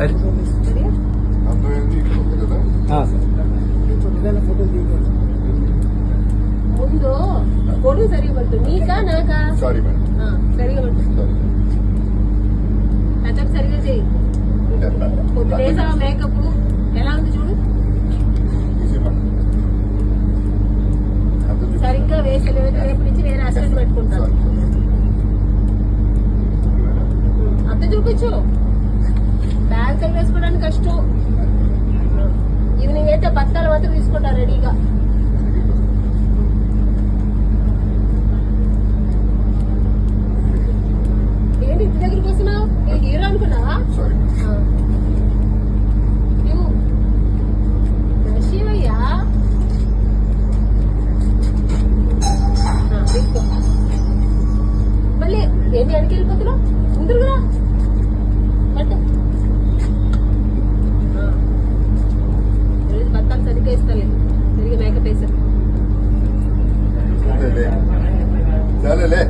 సరే అర్థమైంది ఇక్కడ ఉంది కదా ముందు పొడుగు సరిగా పట్టు నీకా నాకా సారీ మేడం సరిగా పట్టు టచప్ సరిగా చేయి పొద్దు లేసా మేకప్ ఎలా ఉంది చూడు ఈజీ మేడం సరిగ్గా వేసలేవు రేపు నుంచి వేరే అసిస్టెంట్ పెట్టుకుంటాను అంత చూపించు బ్యాగ్ కల్ వేసుకోవడానికి కష్టం ఈవినింగ్ అయితే బత్తాలు మాత్రం తీసుకుంటా రెడీగా ఏంటి ఇంటి దగ్గరికి వస్తున్నావు నేను హీరో అనుకున్నావా సారీ శివయ్యా తీసుకో మళ్ళీ ఏంటి వెనక్కి వెళ్ళిపోతున్నావు ముందుగా బట్టు బత్తాలు సరిగ్గా ఇస్తాలే సరిగ్గా మేకప్ వేసాను చాలే